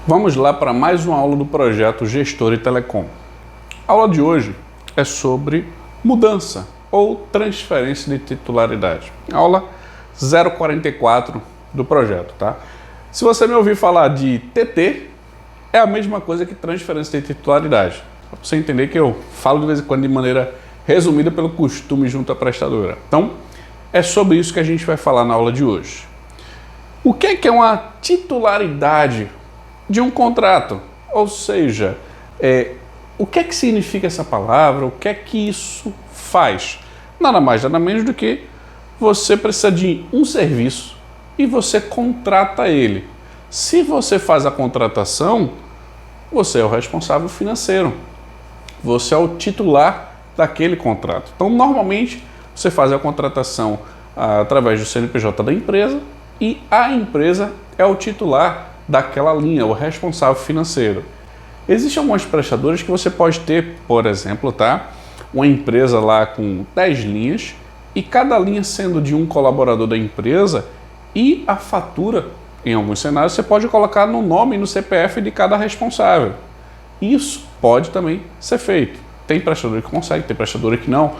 Vamos lá para mais uma aula do projeto Gestor e Telecom. A aula de hoje é sobre mudança ou transferência de titularidade. Aula 044 do projeto, tá? Se você me ouvir falar de TT, é a mesma coisa que transferência de titularidade. Para você entender que eu falo de vez em quando de maneira resumida pelo costume junto à prestadora. Então, é sobre isso que a gente vai falar na aula de hoje. O que é uma titularidade de um contrato? Ou seja, o que é que significa essa palavra? O que é que isso faz? Nada mais, nada menos do que você precisa de um serviço e você contrata ele. Se você faz a contratação, você é o responsável financeiro. Você é o titular daquele contrato. Então, normalmente, você faz a contratação através do CNPJ da empresa e a empresa é o titular daquela linha, o responsável financeiro. Existem algumas prestadoras que você pode ter, por exemplo, uma empresa lá com 10 linhas e cada linha sendo de um colaborador da empresa e a fatura, em alguns cenários, você pode colocar no nome e no CPF de cada responsável. Isso pode também ser feito. Tem prestadora que consegue, tem prestadora que não.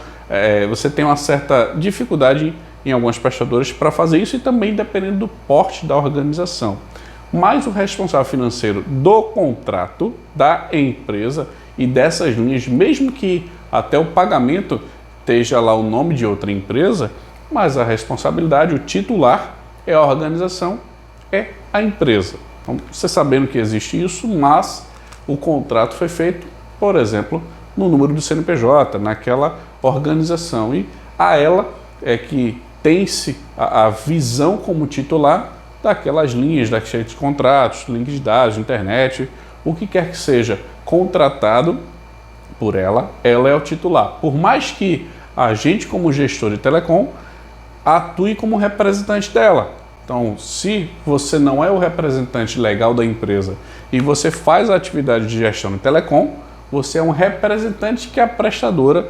Você tem uma certa dificuldade em algumas prestadoras para fazer isso e também dependendo do porte da organização. Mas o responsável financeiro do contrato da empresa e dessas linhas, mesmo que até o pagamento esteja lá o nome de outra empresa, mas a responsabilidade, o titular, é a organização, é a empresa. Então, você sabendo que existe isso, mas o contrato foi feito, por exemplo, no número do CNPJ, naquela organização. E a ela é que tem-se a visão como titular daquelas linhas, daqueles contratos, links de dados, internet, o que quer que seja contratado por ela, ela é o titular. Por mais que a gente, como gestor de telecom, atue como representante dela. Então, se você não é o representante legal da empresa e você faz a atividade de gestão de telecom, você é um representante que a prestadora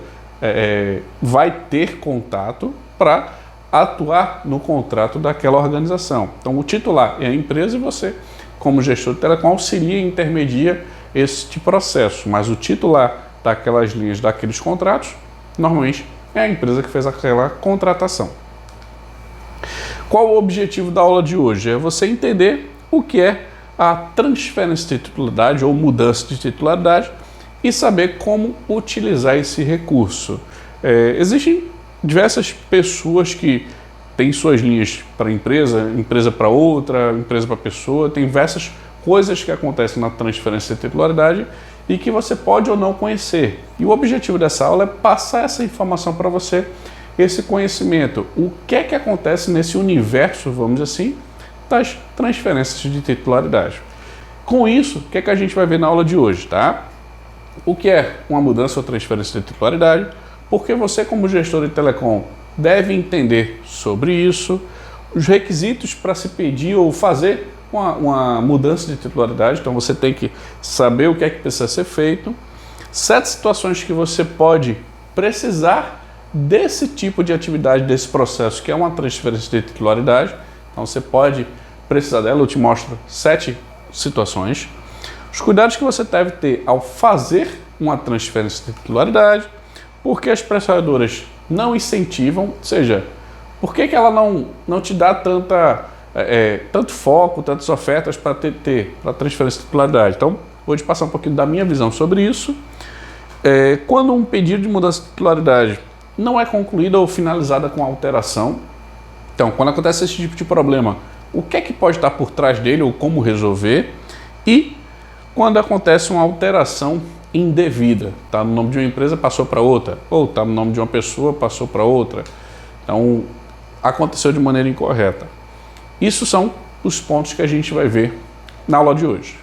vai ter contato para atuar no contrato daquela organização. Então, o titular é a empresa e você, como gestor de telecom, auxilia e intermedia este processo. Mas o titular daquelas linhas, daqueles contratos, normalmente é a empresa que fez aquela contratação. Qual o objetivo da aula de hoje? É você entender o que é a transferência de titularidade ou mudança de titularidade e saber como utilizar esse recurso. Existem diversas pessoas que têm suas linhas para empresa, empresa para outra, empresa para pessoa, tem diversas coisas que acontecem na transferência de titularidade e que você pode ou não conhecer. E o objetivo dessa aula é passar essa informação para você, esse conhecimento, o que é que acontece nesse universo, vamos dizer assim, das transferências de titularidade. Com isso, o que é que a gente vai ver na aula de hoje, tá? O que é uma mudança ou transferência de titularidade? Porque você, como gestor de telecom, deve entender sobre isso, os requisitos para se pedir ou fazer uma mudança de titularidade. Então, você tem que saber o que é que precisa ser feito, 7 situações que você pode precisar desse tipo de atividade, desse processo, que é uma transferência de titularidade. Então, você pode precisar dela, eu te mostro 7 situações. Os cuidados que você deve ter ao fazer uma transferência de titularidade, porque as prestadoras não incentivam, ou seja, por que ela não te dá tanto foco, tantas ofertas para para transferência de titularidade. Então, vou te passar um pouquinho da minha visão sobre isso. Quando um pedido de mudança de titularidade não é concluída ou finalizada com alteração, então, quando acontece esse tipo de problema, o que é que pode estar por trás dele ou como resolver? E quando acontece uma alteração indevida, está no nome de uma empresa, passou para outra, ou está no nome de uma pessoa, passou para outra. Então, aconteceu de maneira incorreta. Isso são os pontos que a gente vai ver na aula de hoje.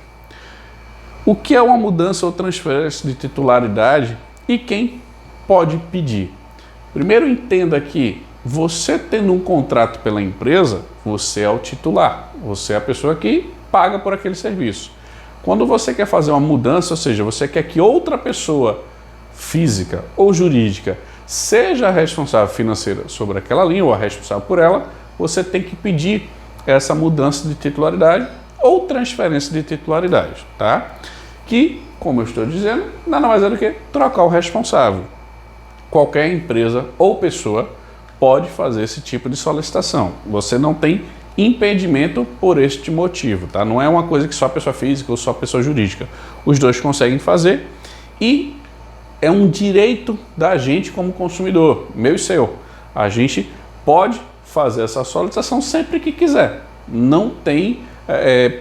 O que é uma mudança ou transferência de titularidade e quem pode pedir? Primeiro, entenda que você tendo um contrato pela empresa, você é o titular, você é a pessoa que paga por aquele serviço. Quando você quer fazer uma mudança, ou seja, você quer que outra pessoa física ou jurídica seja a responsável financeira sobre aquela linha ou a responsável por ela, você tem que pedir essa mudança de titularidade ou transferência de titularidade, tá? Que, como eu estou dizendo, nada mais é do que trocar o responsável. Qualquer empresa ou pessoa pode fazer esse tipo de solicitação. Você não tem impedimento por este motivo, tá? Não é uma coisa que só pessoa física ou só pessoa jurídica. Os dois conseguem fazer e é um direito da gente como consumidor, meu e seu. A gente pode fazer essa solicitação sempre que quiser. Não tem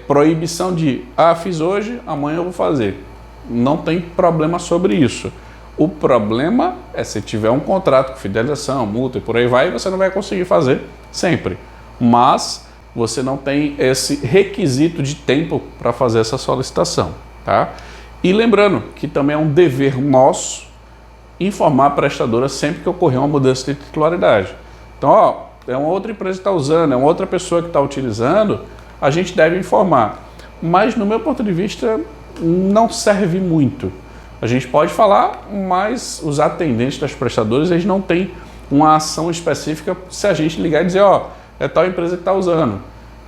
proibição de, fiz hoje, amanhã eu vou fazer. Não tem problema sobre isso. O problema é se tiver um contrato com fidelização, multa e por aí vai, você não vai conseguir fazer sempre. Mas você não tem esse requisito de tempo para fazer essa solicitação, tá? E lembrando que também é um dever nosso informar a prestadora sempre que ocorrer uma mudança de titularidade. Então, é uma outra empresa que está usando, é uma outra pessoa que está utilizando, a gente deve informar. Mas, no meu ponto de vista, não serve muito. A gente pode falar, mas os atendentes das prestadoras, eles não têm uma ação específica se a gente ligar e dizer, é tal empresa que está usando.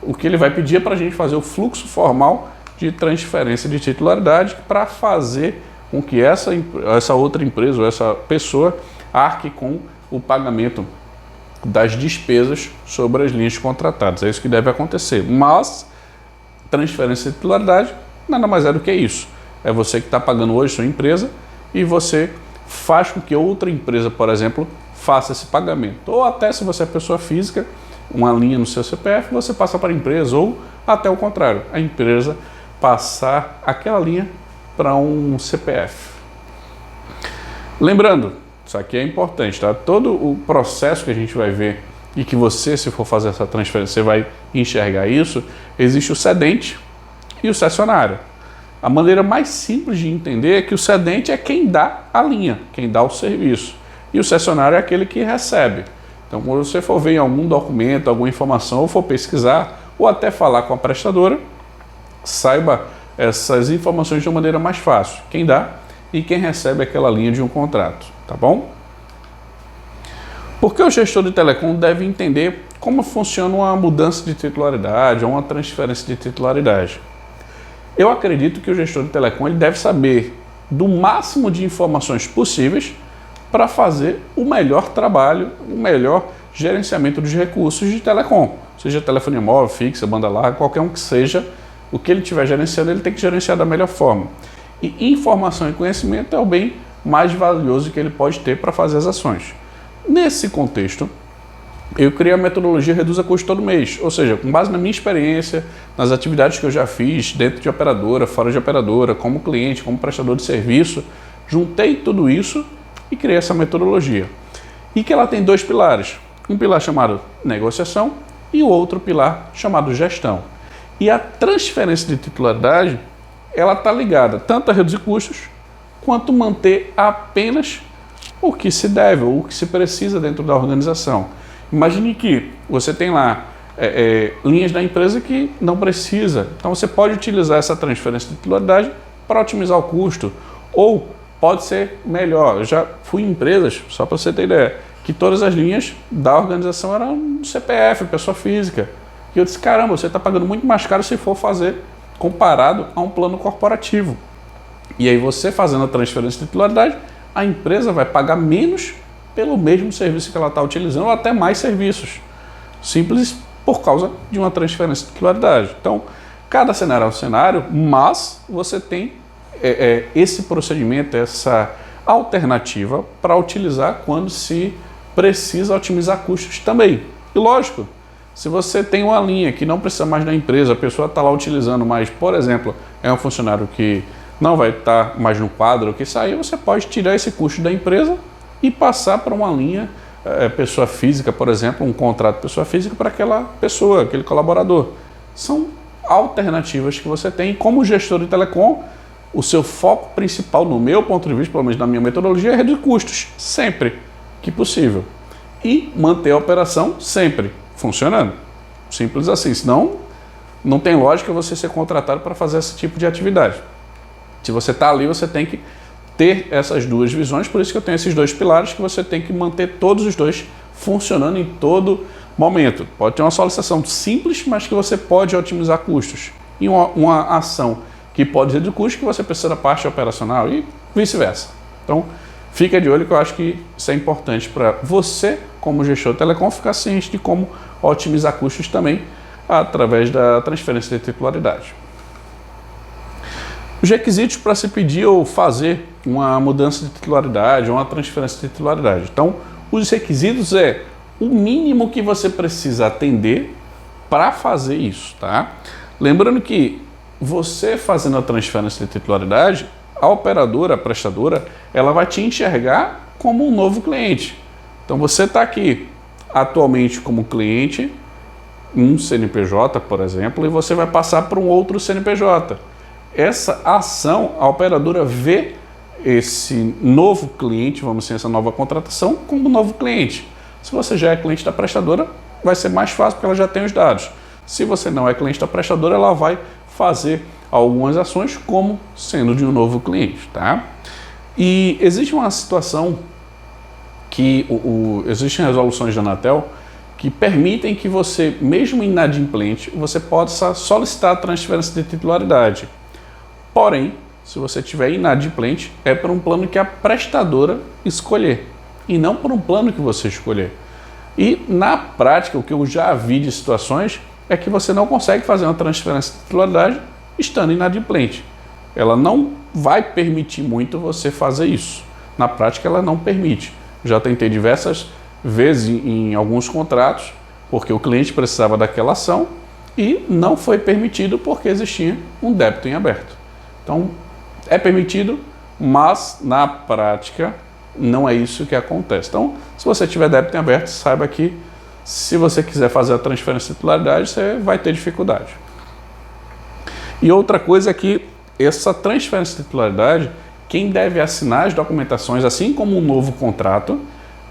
O que ele vai pedir é para a gente fazer o fluxo formal de transferência de titularidade para fazer com que essa outra empresa ou essa pessoa arque com o pagamento das despesas sobre as linhas contratadas. É isso que deve acontecer. Mas transferência de titularidade nada mais é do que isso. É você que está pagando hoje sua empresa e você faz com que outra empresa, por exemplo, faça esse pagamento. Ou até se você é pessoa física, uma linha no seu CPF, você passa para a empresa, ou até o contrário, a empresa passar aquela linha para um CPF. Lembrando, isso aqui é importante, tá? Todo o processo que a gente vai ver e que você, se for fazer essa transferência, você vai enxergar isso, existe o cedente e o cessionário. A maneira mais simples de entender é que o cedente é quem dá a linha, quem dá o serviço. E o cessionário é aquele que recebe. Então, quando você for ver em algum documento, alguma informação, ou for pesquisar, ou até falar com a prestadora, saiba essas informações de uma maneira mais fácil. Quem dá e quem recebe aquela linha de um contrato, tá bom? Porque o gestor de telecom deve entender como funciona uma mudança de titularidade ou uma transferência de titularidade. Eu acredito que o gestor de telecom ele deve saber do máximo de informações possíveis para fazer o melhor trabalho, o melhor gerenciamento dos recursos de telecom, seja telefonia móvel, fixa, banda larga, qualquer um que seja, o que ele estiver gerenciando, ele tem que gerenciar da melhor forma. E informação e conhecimento é o bem mais valioso que ele pode ter para fazer as ações. Nesse contexto, eu criei a metodologia Reduza Custo todo mês, ou seja, com base na minha experiência, nas atividades que eu já fiz dentro de operadora, fora de operadora, como cliente, como prestador de serviço, juntei tudo isso e criei essa metodologia. E que ela tem dois pilares, um pilar chamado negociação e o outro pilar chamado gestão. E a transferência de titularidade, ela está ligada tanto a reduzir custos, quanto manter apenas o que se deve ou o que se precisa dentro da organização. Imagine que você tem lá linhas da empresa que não precisa. Então você pode utilizar essa transferência de titularidade para otimizar o custo. Ou pode ser melhor. Eu já fui em empresas, só para você ter ideia, que todas as linhas da organização eram CPF, pessoa física. E eu disse, caramba, você está pagando muito mais caro se for fazer comparado a um plano corporativo. E aí você fazendo a transferência de titularidade, a empresa vai pagar menos pelo mesmo serviço que ela está utilizando ou até mais serviços. Simples por causa de uma transferência de titularidade. Então, cada cenário é um cenário, mas você tem esse procedimento, essa alternativa para utilizar quando se precisa otimizar custos também. E lógico, se você tem uma linha que não precisa mais da empresa, a pessoa está lá utilizando, mas, por exemplo, é um funcionário que não vai estar mais no quadro que sair, você pode tirar esse custo da empresa e passar para uma linha pessoa física, por exemplo, um contrato pessoa física para aquela pessoa, aquele colaborador. São alternativas que você tem. Como gestor de telecom, o seu foco principal, no meu ponto de vista, pelo menos na minha metodologia, é reduzir custos, sempre que possível. E manter a operação sempre funcionando. Simples assim, senão não tem lógica você ser contratado para fazer esse tipo de atividade. Se você está ali, você tem que ter essas duas visões, por isso que eu tenho esses dois pilares que você tem que manter todos os dois funcionando em todo momento. Pode ter uma solicitação simples, mas que você pode otimizar custos. em uma ação que pode reduzir custo que você precisa da parte operacional e vice-versa. Então, fica de olho que eu acho que isso é importante para você, como gestor de telecom, ficar ciente de como otimizar custos também através da transferência de titularidade. Os requisitos para se pedir ou fazer uma mudança de titularidade ou uma transferência de titularidade. Então, os requisitos é o mínimo que você precisa atender para fazer isso, tá? Lembrando que você fazendo a transferência de titularidade, a operadora, a prestadora, ela vai te enxergar como um novo cliente. Então você está aqui atualmente como cliente, um CNPJ, por exemplo, e você vai passar para um outro CNPJ. Essa ação, a operadora vê esse novo cliente, vamos dizer, essa nova contratação, como novo cliente. Se você já é cliente da prestadora, vai ser mais fácil porque ela já tem os dados. Se você não é cliente da prestadora, ela vai fazer algumas ações como sendo de um novo cliente, tá? E existe uma situação que existem resoluções da Anatel que permitem que você, mesmo inadimplente, você possa solicitar a transferência de titularidade. Porém, se você tiver inadimplente, é por um plano que a prestadora escolher e não por um plano que você escolher. E na prática, o que eu já vi de situações é que você não consegue fazer uma transferência de titularidade estando inadimplente. Ela não vai permitir muito você fazer isso. Na prática, ela não permite. Já tentei diversas vezes em alguns contratos, porque o cliente precisava daquela ação e não foi permitido porque existia um débito em aberto. Então, é permitido, mas na prática não é isso que acontece. Então, se você tiver débito em aberto, saiba que se você quiser fazer a transferência de titularidade, você vai ter dificuldade. E outra coisa é que essa transferência de titularidade, quem deve assinar as documentações, assim como um novo contrato,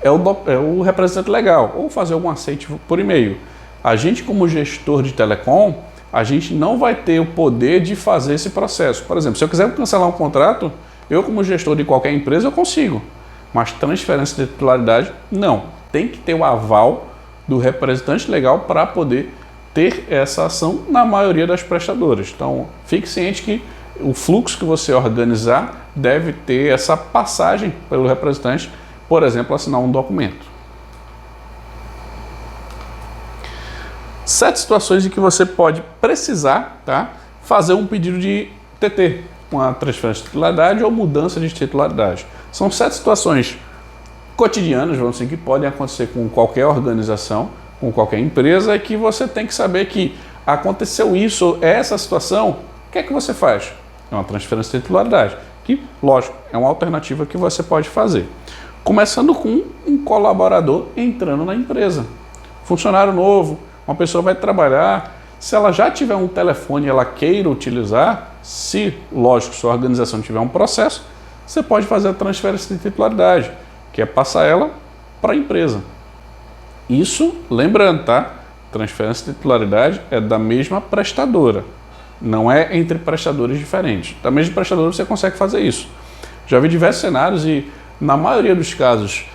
é o representante legal, ou fazer algum aceite por e-mail. A gente, como gestor de telecom, a gente não vai ter o poder de fazer esse processo. Por exemplo, se eu quiser cancelar um contrato, eu, como gestor de qualquer empresa, eu consigo. Mas transferência de titularidade, não. Tem que ter o aval do representante legal para poder ter essa ação na maioria das prestadoras. Então, fique ciente que o fluxo que você organizar deve ter essa passagem pelo representante, por exemplo, assinar um documento. 7 situações em que você pode precisar, tá, fazer um pedido de TT, uma transferência de titularidade ou mudança de titularidade. São 7 situações cotidianas, vamos dizer, que podem acontecer com qualquer organização, com qualquer empresa, e que você tem que saber que aconteceu isso, essa situação, o que é que você faz? É uma transferência de titularidade, que, lógico, é uma alternativa que você pode fazer. Começando com um colaborador entrando na empresa. Funcionário novo, uma pessoa vai trabalhar, se ela já tiver um telefone e ela queira utilizar, se, lógico, sua organização tiver um processo, você pode fazer a transferência de titularidade, que é passar ela para a empresa. Isso, lembrando, tá? Transferência de titularidade é da mesma prestadora, não é entre prestadores diferentes. Da mesma prestadora você consegue fazer isso. Já vi diversos cenários e, na maioria dos casos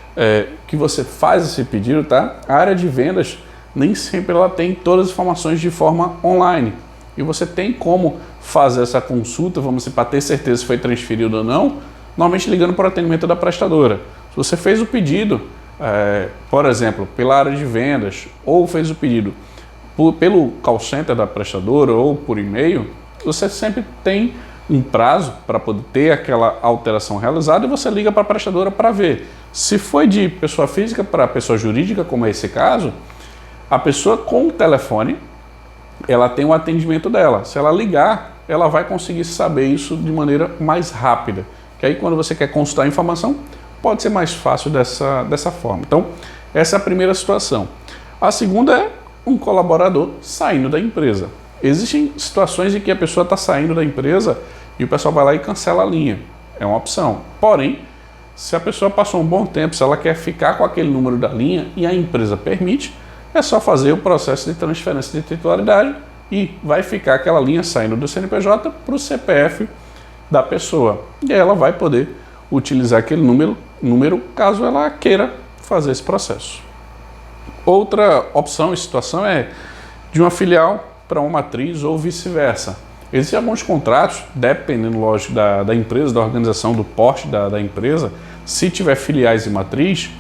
que você faz esse pedido, tá? A área de vendas nem sempre ela tem todas as informações de forma online. E você tem como fazer essa consulta, vamos dizer, para ter certeza se foi transferido ou não, normalmente ligando para o atendimento da prestadora. Se você fez o pedido, por exemplo, pela área de vendas, ou fez o pedido pelo call center da prestadora ou por e-mail, você sempre tem um prazo para poder ter aquela alteração realizada e você liga para a prestadora para ver. Se foi de pessoa física para pessoa jurídica, como é esse caso, a pessoa com o telefone, ela tem o atendimento dela. Se ela ligar, ela vai conseguir saber isso de maneira mais rápida. Que aí quando você quer consultar a informação, pode ser mais fácil dessa forma. Então, essa é a primeira situação. A segunda é um colaborador saindo da empresa. Existem situações em que a pessoa está saindo da empresa e o pessoal vai lá e cancela a linha. É uma opção. Porém, se a pessoa passou um bom tempo, se ela quer ficar com aquele número da linha e a empresa permite, é só fazer o processo de transferência de titularidade e vai ficar aquela linha saindo do CNPJ para o CPF da pessoa. E aí ela vai poder utilizar aquele número caso ela queira fazer esse processo. Outra opção e situação é de uma filial para uma matriz ou vice-versa. Existem alguns contratos, dependendo, lógico, da empresa, da organização, do porte da empresa. Se tiver filiais e matriz,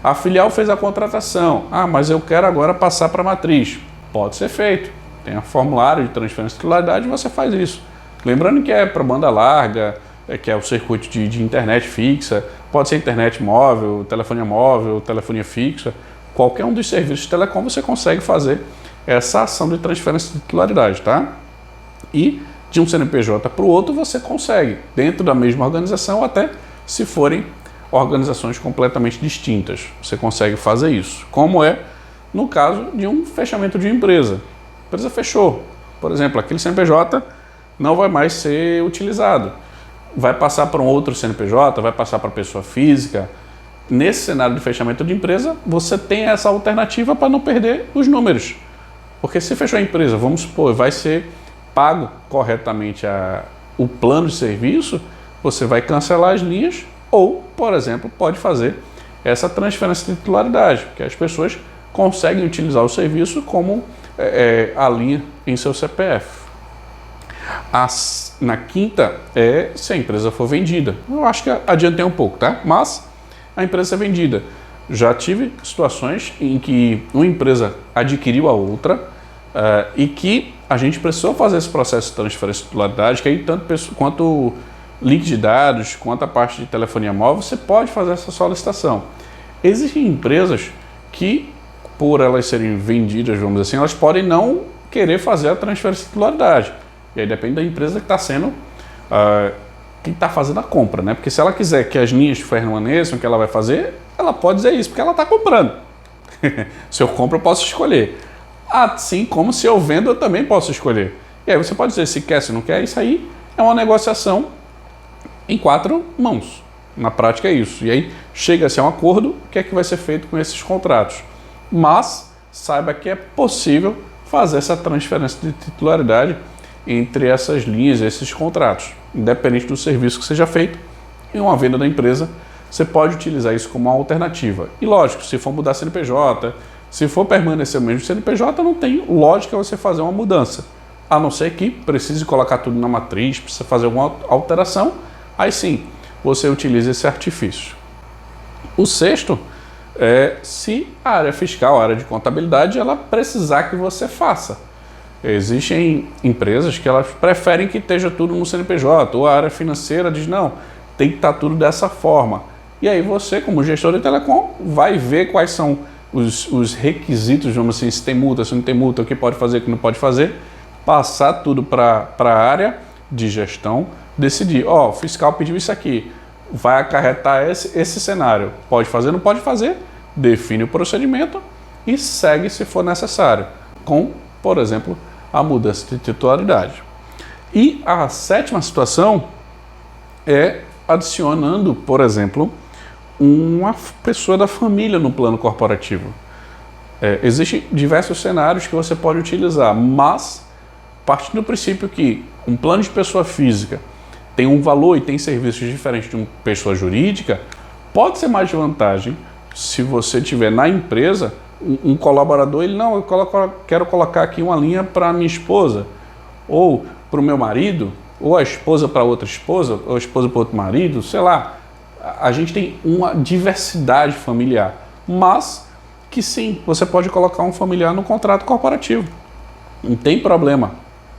a filial fez a contratação. Ah, mas eu quero agora passar para a matriz. Pode ser feito. Tem um formulário de transferência de titularidade e você faz isso. Lembrando que é para banda larga, que é o circuito de internet fixa, pode ser internet móvel, telefonia fixa. Qualquer um dos serviços de telecom você consegue fazer essa ação de transferência de titularidade, tá? E de um CNPJ para o outro você consegue, dentro da mesma organização, até se forem organizações completamente distintas. Você consegue fazer isso, como é no caso de um fechamento de uma empresa. A empresa fechou, por exemplo, aquele CNPJ não vai mais ser utilizado. Vai passar para um outro CNPJ, vai passar para pessoa física. Nesse cenário de fechamento de empresa, você tem essa alternativa para não perder os números. Porque se fechou a empresa, vamos supor, vai ser pago corretamente o plano de serviço, você vai cancelar as linhas ou, por exemplo, pode fazer essa transferência de titularidade, que as pessoas conseguem utilizar o serviço como a linha em seu CPF. Na quinta se a empresa for vendida. Eu acho que adiantei um pouco, tá? Mas a empresa é vendida. Já tive situações em que uma empresa adquiriu a outra e que a gente precisou fazer esse processo de transferência de titularidade, que aí tanto quanto link de dados, quanto a parte de telefonia móvel, você pode fazer essa solicitação. Existem empresas que, por elas serem vendidas, vamos dizer assim, elas podem não querer fazer a transferência de titularidade. E aí depende da empresa que está sendo, quem está fazendo a compra, né? Porque se ela quiser que as linhas permaneçam, que ela vai fazer, ela pode dizer isso, porque ela está comprando. Se eu compro, eu posso escolher. Assim como se eu vendo, eu também posso escolher. E aí você pode dizer se quer, se não quer. Isso aí é uma negociação em 4 mãos. Na prática é isso. E aí chega-se a um acordo, o que é que vai ser feito com esses contratos. Mas saiba que é possível fazer essa transferência de titularidade entre essas linhas, esses contratos. Independente do serviço que seja feito, em uma venda da empresa, você pode utilizar isso como uma alternativa. E lógico, se for mudar CNPJ, se for permanecer o mesmo CNPJ, não tem lógica você fazer uma mudança. A não ser que precise colocar tudo na matriz, precisa fazer alguma alteração, aí sim, você utiliza esse artifício. O sexto é se a área fiscal, a área de contabilidade, ela precisar que você faça. Existem empresas que elas preferem que esteja tudo no CNPJ, ou a área financeira diz, não, tem que estar tudo dessa forma. E aí você, como gestor de telecom, vai ver quais são os requisitos, vamos assim, se tem multa, se não tem multa, o que pode fazer, o que não pode fazer, passar tudo para a área de gestão, decidir, o fiscal pediu isso aqui, vai acarretar esse cenário, pode fazer, não pode fazer, define o procedimento e segue se for necessário, com, por exemplo, a mudança de titularidade. E a sétima situação é adicionando, por exemplo, uma pessoa da família no plano corporativo. Existem diversos cenários que você pode utilizar, mas partindo do princípio que um plano de pessoa física tem um valor e tem serviços diferentes de uma pessoa jurídica, pode ser mais de vantagem se você tiver na empresa um colaborador, ele não, eu quero colocar aqui uma linha para minha esposa, ou para o meu marido, ou a esposa para outra esposa, ou a esposa para outro marido, sei lá. A gente tem uma diversidade familiar, mas que sim, você pode colocar um familiar no contrato corporativo. Não tem problema.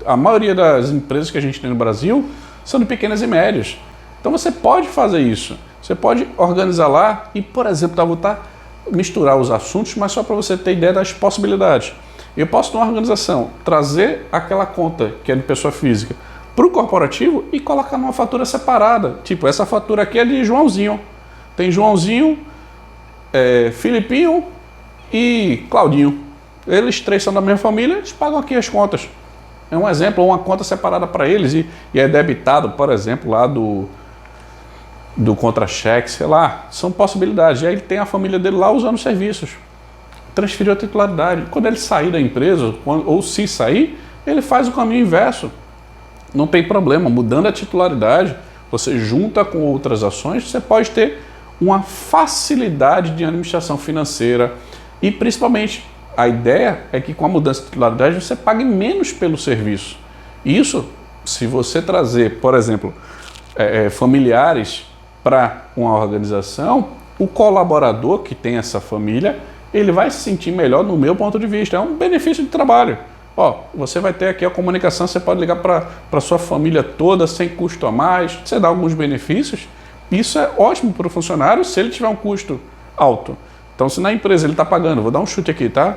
A maioria das empresas que a gente tem no Brasil são de pequenas e médias. Então você pode fazer isso. Você pode organizar lá e, por exemplo, misturar os assuntos, mas só para você ter ideia das possibilidades. Eu posso, numa organização, trazer aquela conta que é de pessoa física para o corporativo e colocar numa fatura separada. Tipo, essa fatura aqui é de Joãozinho. Tem Joãozinho, Filipinho e Claudinho. Eles 3 são da mesma família, eles pagam aqui as contas. É um exemplo, uma conta separada para eles e é debitado, por exemplo, lá do contra-cheque, sei lá. São possibilidades. E aí ele tem a família dele lá usando os serviços. Transferiu a titularidade. Quando ele sair da empresa, ou se sair, ele faz o caminho inverso. Não tem problema, mudando a titularidade, você junta com outras ações, você pode ter uma facilidade de administração financeira e principalmente a ideia é que com a mudança de titularidade você pague menos pelo serviço. Isso, se você trazer, por exemplo, familiares para uma organização, o colaborador que tem essa família, ele vai se sentir melhor no meu ponto de vista. É um benefício de trabalho. Ó, você vai ter aqui a comunicação, você pode ligar para sua família toda sem custo a mais, você dá alguns benefícios. Isso é ótimo para o funcionário se ele tiver um custo alto. Então, se na empresa ele está pagando, vou dar um chute aqui, tá?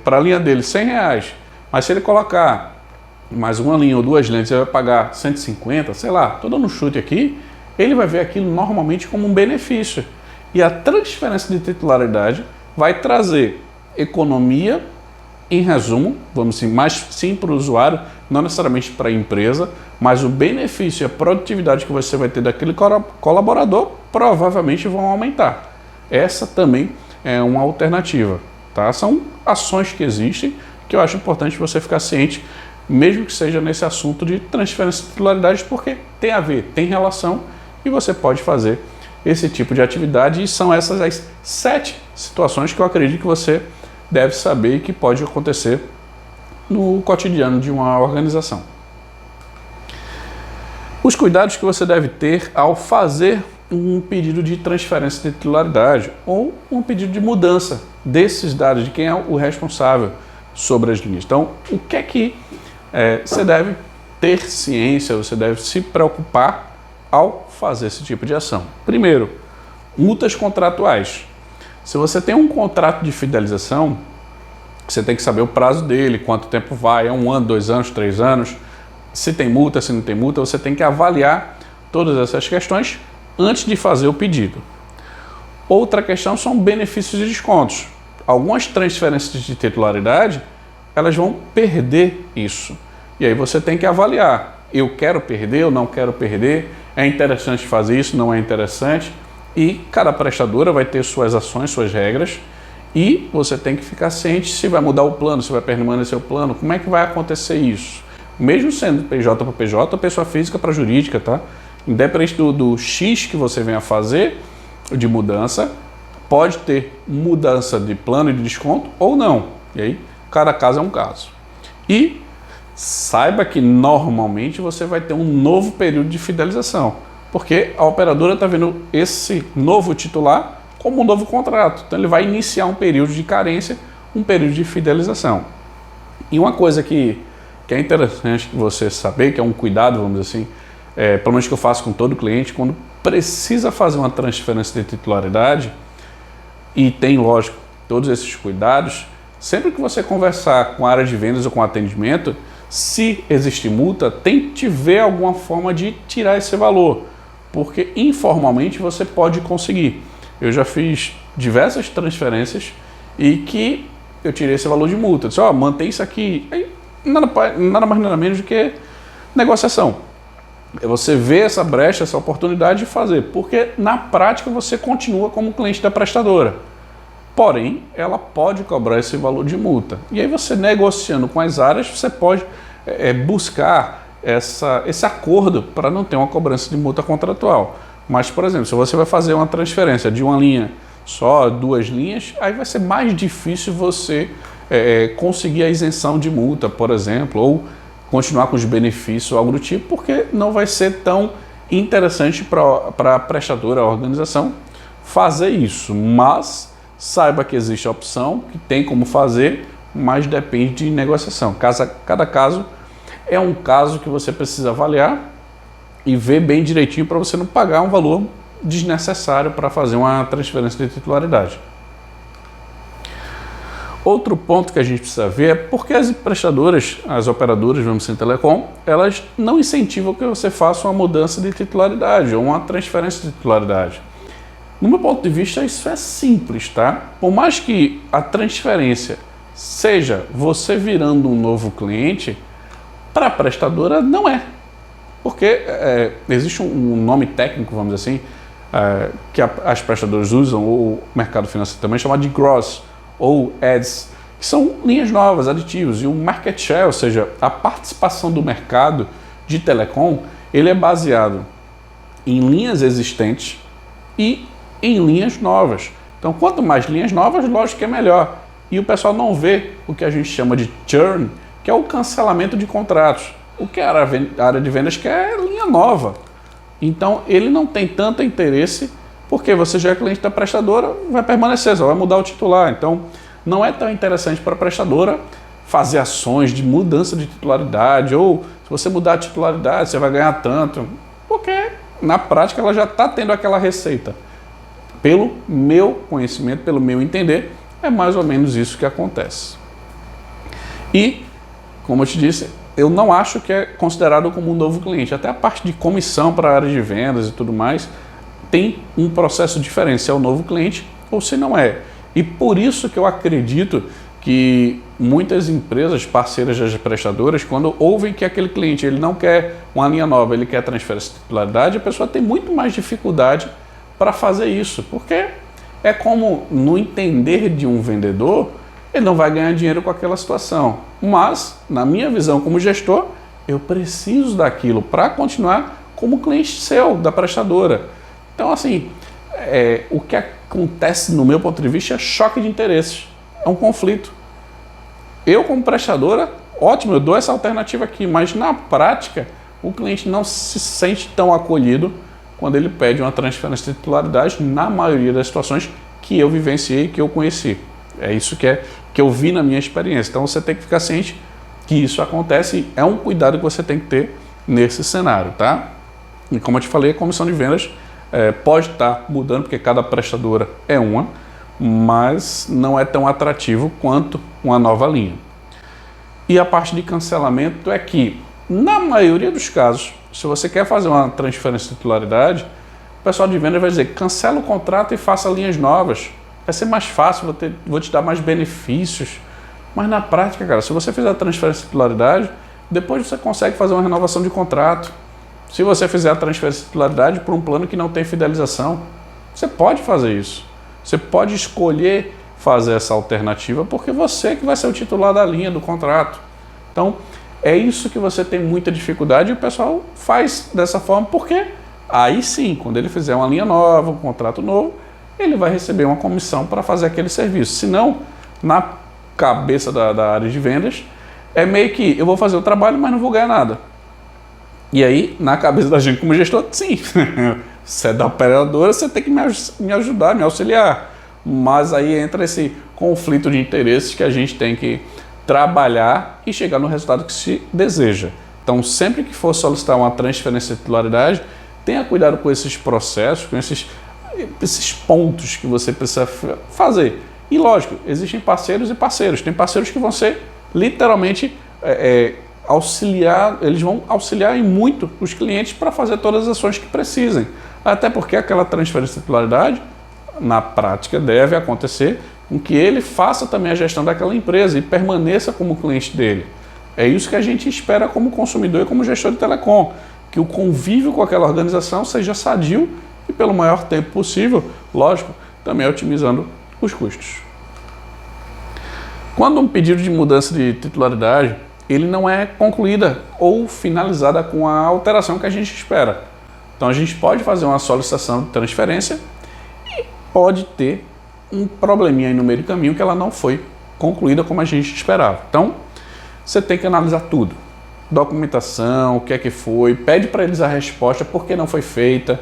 Para a linha dele, R$100, mas se ele colocar mais uma linha ou duas linhas, ele vai pagar 150, sei lá, estou dando um chute aqui, ele vai ver aquilo normalmente como um benefício. E a transferência de titularidade vai trazer economia, em resumo, vamos dizer, mais sim para o usuário, não necessariamente para a empresa, mas o benefício e a produtividade que você vai ter daquele colaborador provavelmente vão aumentar. Essa também é uma alternativa, tá? São ações que existem que eu acho importante você ficar ciente, mesmo que seja nesse assunto de transferência de titularidade, porque tem a ver, tem relação e você pode fazer esse tipo de atividade, e são essas as 7 situações que eu acredito que você deve saber e que pode acontecer no cotidiano de uma organização. Os cuidados que você deve ter ao fazer um pedido de transferência de titularidade ou um pedido de mudança desses dados, de quem é o responsável sobre as linhas. Então, o que é que você deve ter ciência, você deve se preocupar ao fazer esse tipo de ação? Primeiro, multas contratuais. Se você tem um contrato de fidelização, você tem que saber o prazo dele, quanto tempo vai, é 1 ano, 2 anos, 3 anos, se tem multa, se não tem multa, você tem que avaliar todas essas questões antes de fazer o pedido. Outra questão são benefícios e descontos. Algumas transferências de titularidade, elas vão perder isso. E aí você tem que avaliar, eu quero perder, eu não quero perder, é interessante fazer isso, não é interessante, e cada prestadora vai ter suas ações, suas regras, e você tem que ficar ciente se vai mudar o plano, se vai permanecer o plano, como é que vai acontecer isso. Mesmo sendo PJ para PJ, pessoa física para jurídica, tá? Independente do X que você venha fazer de mudança, pode ter mudança de plano e de desconto ou não. E aí, cada caso é um caso. E saiba que normalmente você vai ter um novo período de fidelização, porque a operadora está vendo esse novo titular como um novo contrato. Então ele vai iniciar um período de carência, um período de fidelização. E uma coisa que é interessante você saber, que é um cuidado, vamos dizer assim, pelo menos que eu faço com todo cliente, quando precisa fazer uma transferência de titularidade, e tem, lógico, todos esses cuidados, sempre que você conversar com a área de vendas ou com atendimento, se existe multa, tente ver alguma forma de tirar esse valor, porque informalmente você pode conseguir. Eu já fiz diversas transferências e que eu tirei esse valor de multa. Eu disse, mantém isso aqui. Aí, nada mais nada menos do que negociação. É você ver essa brecha, essa oportunidade de fazer, porque na prática você continua como cliente da prestadora. Porém, ela pode cobrar esse valor de multa. E aí você negociando com as áreas, você pode buscar esse acordo para não ter uma cobrança de multa contratual. Mas, por exemplo, se você vai fazer uma transferência de uma linha só, 2 linhas, aí vai ser mais difícil você conseguir a isenção de multa, por exemplo, ou continuar com os benefícios ou algo do tipo, porque não vai ser tão interessante para a prestadora, a organização, fazer isso. Mas saiba que existe a opção, que tem como fazer, mas depende de negociação. Cada caso é um caso que você precisa avaliar e ver bem direitinho para você não pagar um valor desnecessário para fazer uma transferência de titularidade. Outro ponto que a gente precisa ver é porque as prestadoras, as operadoras, vamos dizer, telecom, elas não incentivam que você faça uma mudança de titularidade ou uma transferência de titularidade. No meu ponto de vista, isso é simples, tá? Por mais que a transferência seja você virando um novo cliente, para a prestadora não é. Porque existe um nome técnico, vamos dizer assim, que as prestadoras usam, ou o mercado financeiro também, chamado de gross ou ads, que são linhas novas, aditivos, e o market share, ou seja, a participação do mercado de telecom, ele é baseado em linhas existentes e em linhas novas. Então, quanto mais linhas novas, lógico que é melhor. E o pessoal não vê o que a gente chama de churn, que é o cancelamento de contratos. O que a área de vendas quer é linha nova. Então, ele não tem tanto interesse, porque você já é cliente da prestadora, vai permanecer, só vai mudar o titular. Então, não é tão interessante para a prestadora fazer ações de mudança de titularidade, ou se você mudar a titularidade, você vai ganhar tanto, porque na prática ela já está tendo aquela receita. Pelo meu conhecimento, pelo meu entender, é mais ou menos isso que acontece. E, como eu te disse, eu não acho que é considerado como um novo cliente. Até a parte de comissão para a área de vendas e tudo mais tem um processo diferente, se é o novo cliente ou se não é. E por isso que eu acredito que muitas empresas parceiras das prestadoras, quando ouvem que aquele cliente ele não quer uma linha nova, ele quer transferência de titularidade, a pessoa tem muito mais dificuldade para fazer isso, porque é como no entender de um vendedor, ele não vai ganhar dinheiro com aquela situação. Mas, na minha visão como gestor, eu preciso daquilo para continuar como cliente seu, da prestadora. Então, assim, o que acontece no meu ponto de vista é choque de interesses. É um conflito. Eu, como prestadora, ótimo, eu dou essa alternativa aqui, mas na prática, o cliente não se sente tão acolhido quando ele pede uma transferência de titularidade, na maioria das situações que eu vivenciei, que eu conheci. É isso que eu vi na minha experiência. Então você tem que ficar ciente que isso acontece e é um cuidado que você tem que ter nesse cenário, tá? E como eu te falei, a comissão de vendas pode estar mudando, porque cada prestadora é uma, mas não é tão atrativo quanto uma nova linha. E a parte de cancelamento é que, na maioria dos casos, se você quer fazer uma transferência de titularidade, o pessoal de vendas vai dizer, cancela o contrato e faça linhas novas. Vai ser mais fácil, vou te dar mais benefícios. Mas na prática, cara, se você fizer a transferência de titularidade, depois você consegue fazer uma renovação de contrato. Se você fizer a transferência de titularidade por um plano que não tem fidelização, você pode fazer isso. Você pode escolher fazer essa alternativa porque você que vai ser o titular da linha do contrato. Então, é isso que você tem muita dificuldade e o pessoal faz dessa forma porque aí sim, quando ele fizer uma linha nova, um contrato novo, ele vai receber uma comissão para fazer aquele serviço. Senão, na cabeça da área de vendas, é meio que eu vou fazer o trabalho, mas não vou ganhar nada. E aí, na cabeça da gente como gestor, sim, você é da operadora, você tem que me ajudar, me auxiliar. Mas aí entra esse conflito de interesses que a gente tem que trabalhar e chegar no resultado que se deseja. Então, sempre que for solicitar uma transferência de titularidade, tenha cuidado com esses processos, com esses pontos que você precisa fazer. E lógico, existem parceiros e parceiros. Tem parceiros que vão ser literalmente auxiliar, eles vão auxiliar em muito os clientes para fazer todas as ações que precisem. Até porque aquela transferência de titularidade, na prática, deve acontecer com que ele faça também a gestão daquela empresa e permaneça como cliente dele. É isso que a gente espera como consumidor e como gestor de telecom, que o convívio com aquela organização seja sadio e pelo maior tempo possível, lógico, também otimizando os custos. Quando um pedido de mudança de titularidade, ele não é concluída ou finalizada com a alteração que a gente espera. Então a gente pode fazer uma solicitação de transferência e pode ter um probleminha aí no meio do caminho que ela não foi concluída como a gente esperava. Então você tem que analisar tudo. Documentação, o que é que foi, pede para eles a resposta, por que não foi feita.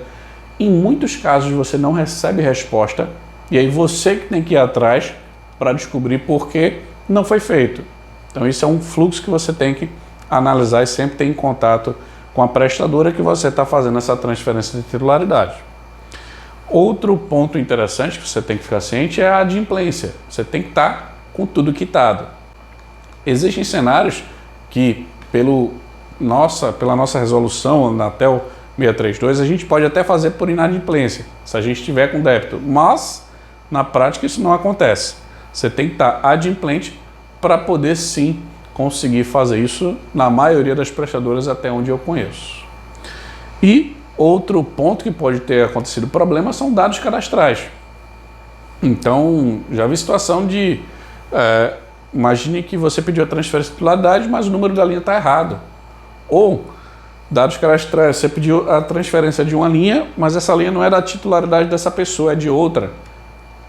Em muitos casos você não recebe resposta e aí você que tem que ir atrás para descobrir por que não foi feito. Então isso é um fluxo que você tem que analisar e sempre ter em contato com a prestadora que você está fazendo essa transferência de titularidade. Outro ponto interessante que você tem que ficar ciente é a adimplência. Você tem que estar com tudo quitado. Existem cenários que, pela nossa resolução na Anatel 632, a gente pode até fazer por inadimplência, se a gente estiver com débito, mas na prática isso não acontece. Você tem que estar adimplente para poder sim conseguir fazer isso na maioria das prestadoras até onde eu conheço. E outro ponto que pode ter acontecido problema são dados cadastrais. Então, já vi situação de... imagine que você pediu a transferência de titularidade, mas o número da linha está errado. Ou, dados cadastrais, você pediu a transferência de uma linha, mas essa linha não é da titularidade dessa pessoa, é de outra.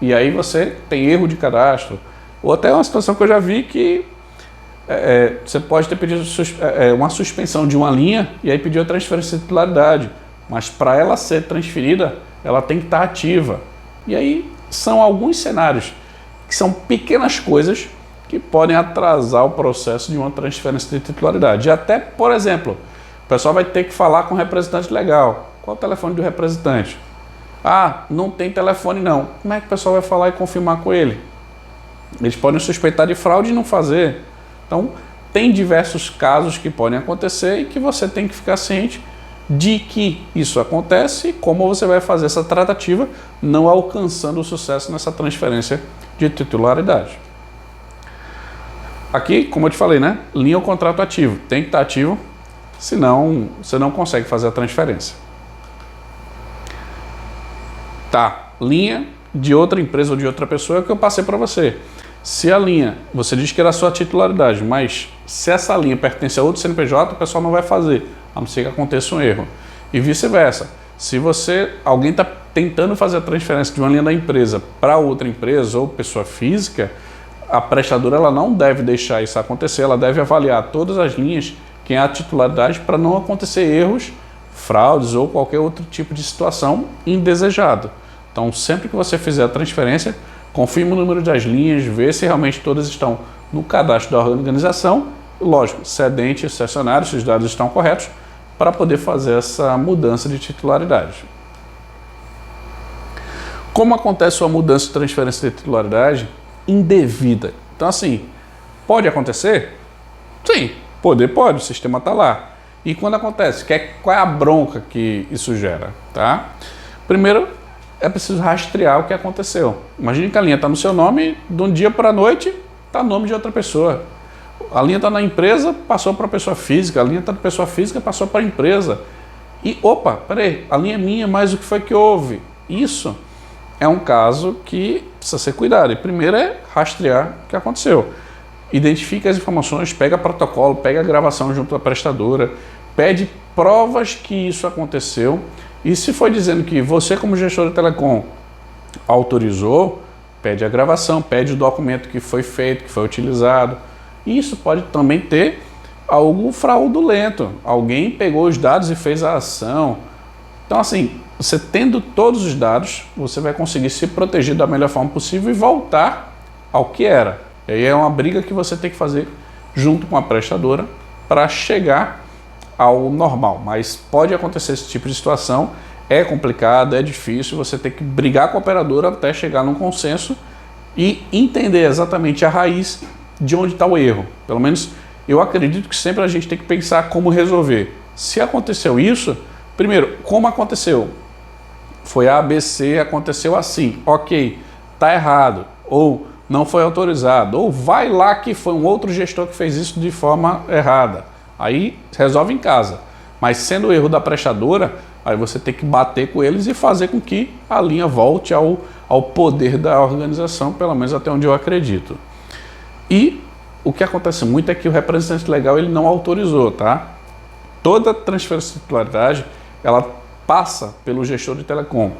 E aí você tem erro de cadastro. Ou até uma situação que eu já vi que você pode ter pedido uma suspensão de uma linha e aí pediu a transferência de titularidade, mas para ela ser transferida, ela tem que estar ativa. E aí são alguns cenários que são pequenas coisas que podem atrasar o processo de uma transferência de titularidade. E até, por exemplo, o pessoal vai ter que falar com o representante legal. Qual o telefone do representante? Ah, não tem telefone não. Como é que o pessoal vai falar e confirmar com ele? Eles podem suspeitar de fraude e não fazer. Então, tem diversos casos que podem acontecer e que você tem que ficar ciente de que isso acontece e como você vai fazer essa tratativa, não alcançando o sucesso nessa transferência de titularidade. Aqui, como eu te falei, né? Linha ou contrato ativo. Tem que estar ativo, senão você não consegue fazer a transferência. Tá, linha de outra empresa ou de outra pessoa é o que eu passei para você. Se a linha, você diz que era a sua titularidade, mas se essa linha pertence a outro CNPJ, o pessoal não vai fazer, a não ser que aconteça um erro. E vice-versa. Se alguém está tentando fazer a transferência de uma linha da empresa para outra empresa ou pessoa física, a prestadora ela não deve deixar isso acontecer, ela deve avaliar todas as linhas, quem é a titularidade, para não acontecer erros, fraudes ou qualquer outro tipo de situação indesejada. Então, sempre que você fizer a transferência, confirme o número das linhas, vê se realmente todas estão no cadastro da organização, lógico, cedente e cessionário, se os dados estão corretos, para poder fazer essa mudança de titularidade. Como acontece uma mudança de transferência de titularidade indevida? Então, assim, pode acontecer? Sim, pode, o sistema está lá. E quando acontece, qual é a bronca que isso gera? Tá? Primeiro, é preciso rastrear o que aconteceu. Imagine que a linha está no seu nome, de um dia para a noite está no nome de outra pessoa. A linha está na empresa, passou para a pessoa física, a linha está da pessoa física, passou para a empresa. E, opa, peraí, a linha é minha, mas o que foi que houve? Isso é um caso que precisa ser cuidado. E primeiro é rastrear o que aconteceu. Identifica as informações, pega protocolo, pega a gravação junto à prestadora, pede provas que isso aconteceu. E se for dizendo que você, como gestor de telecom, autorizou, pede a gravação, pede o documento que foi feito, que foi utilizado. Isso pode também ter algo fraudulento. Alguém pegou os dados e fez a ação. Então, assim, você tendo todos os dados, você vai conseguir se proteger da melhor forma possível e voltar ao que era. E aí é uma briga que você tem que fazer junto com a prestadora para chegar ao normal. Mas pode acontecer esse tipo de situação, é complicado, é difícil, você tem que brigar com a operadora até chegar num consenso e entender exatamente a raiz de onde está o erro. Pelo menos eu acredito que sempre a gente tem que pensar como resolver. Se aconteceu isso, primeiro, como aconteceu? Foi ABC, aconteceu assim, ok, está errado, ou não foi autorizado, ou vai lá que foi um outro gestor que fez isso de forma errada. Aí resolve em casa. Mas sendo o erro da prestadora, aí você tem que bater com eles e fazer com que a linha volte ao poder da organização, pelo menos até onde eu acredito. E o que acontece muito é que o representante legal ele não autorizou, tá? Toda transferência de titularidade, ela passa pelo gestor de telecom.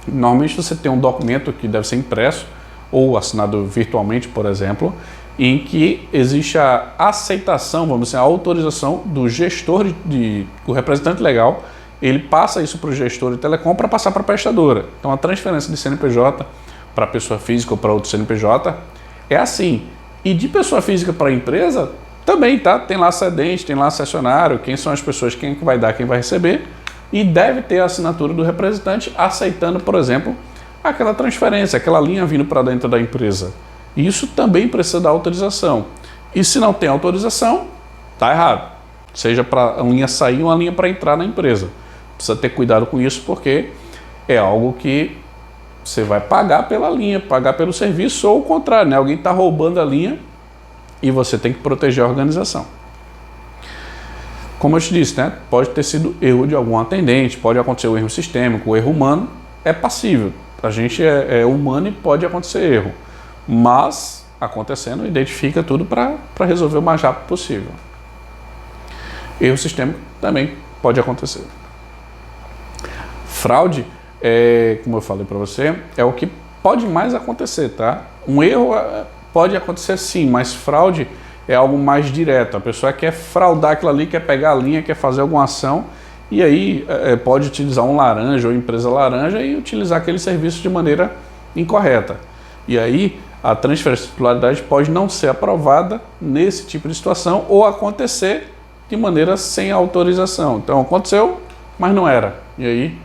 Normalmente você tem um documento que deve ser impresso ou assinado virtualmente, por exemplo, em que existe a aceitação, vamos dizer, a autorização do gestor, do representante legal, ele passa isso para o gestor de telecom para passar para a prestadora. Então a transferência de CNPJ para pessoa física ou para outro CNPJ é assim. E de pessoa física para empresa também, tá? Tem lá cedente, tem lá cessionário, quem são as pessoas, quem vai dar, quem vai receber, e deve ter a assinatura do representante aceitando, por exemplo, aquela transferência, aquela linha vindo para dentro da empresa. Isso também precisa da autorização. E se não tem autorização, tá errado. Seja para uma linha sair ou uma linha para entrar na empresa. Precisa ter cuidado com isso porque é algo que você vai pagar pela linha, pagar pelo serviço ou o contrário, né? Alguém está roubando a linha e você tem que proteger a organização. Como eu te disse, né? Pode ter sido erro de algum atendente, pode acontecer um erro sistêmico, o erro humano é passível. A gente é humano e pode acontecer erro. Mas, acontecendo, identifica tudo para resolver o mais rápido possível. Erro sistêmico também pode acontecer. Fraude, como eu falei para você, é o que pode mais acontecer, tá? Um erro pode acontecer sim, mas fraude é algo mais direto. A pessoa quer fraudar aquilo ali, quer pegar a linha, quer fazer alguma ação, e aí pode utilizar um laranja ou empresa laranja e utilizar aquele serviço de maneira incorreta. E aí a transferência de titularidade pode não ser aprovada nesse tipo de situação ou acontecer de maneira sem autorização. Então aconteceu, mas não era. E aí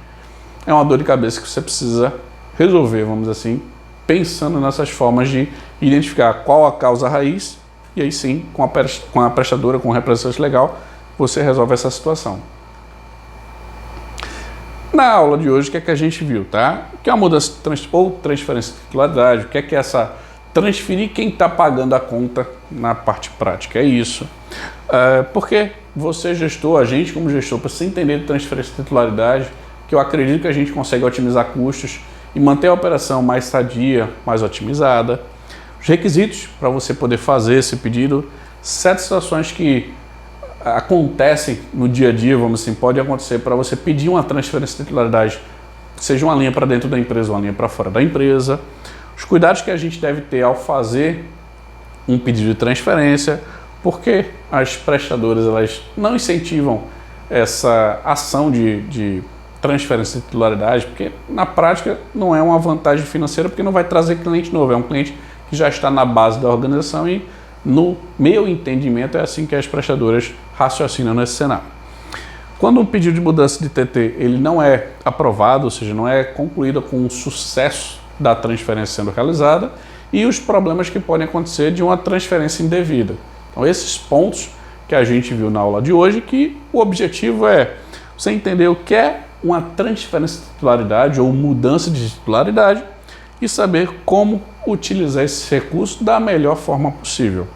é uma dor de cabeça que você precisa resolver, vamos dizer assim, pensando nessas formas de identificar qual a causa raiz, e aí sim, com a prestadora, com o representante legal, você resolve essa situação. Na aula de hoje, o que é que a gente viu, tá? O que é uma mudança ou transferência de titularidade, o que é essa transferir quem está pagando a conta na parte prática, é isso. Porque você gestor, a gente como gestor, para se entender de transferência de titularidade, que eu acredito que a gente consegue otimizar custos e manter a operação mais sadia, mais otimizada. Os requisitos para você poder fazer esse pedido, 7 situações que acontecem no dia a dia, vamos assim, pode acontecer para você pedir uma transferência de titularidade, seja uma linha para dentro da empresa ou uma linha para fora da empresa. Os cuidados que a gente deve ter ao fazer um pedido de transferência, porque as prestadoras elas não incentivam essa ação de transferência de titularidade, porque na prática não é uma vantagem financeira, porque não vai trazer cliente novo, é um cliente que já está na base da organização e, no meu entendimento, é assim que as prestadoras raciocinam nesse cenário. Quando um pedido de mudança de TT ele não é aprovado, ou seja, não é concluído com o sucesso da transferência sendo realizada, e os problemas que podem acontecer de uma transferência indevida. Então, esses pontos que a gente viu na aula de hoje, que o objetivo é você entender o que é uma transferência de titularidade ou mudança de titularidade e saber como utilizar esse recurso da melhor forma possível.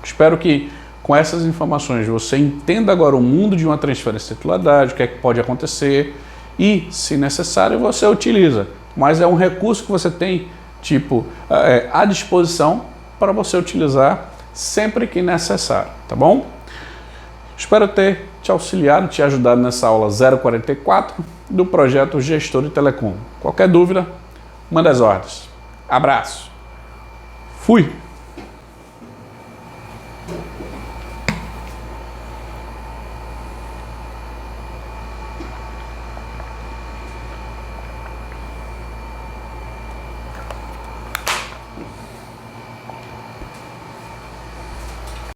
Espero que com essas informações você entenda agora o mundo de uma transferência de titularidade, o que é que pode acontecer e, se necessário, você utiliza. Mas é um recurso que você tem à disposição para você utilizar sempre que necessário, tá bom? Espero ter te auxiliado, te ajudado nessa aula 044 do projeto Gestor de Telecom. Qualquer dúvida, manda as ordens. Abraço. Fui!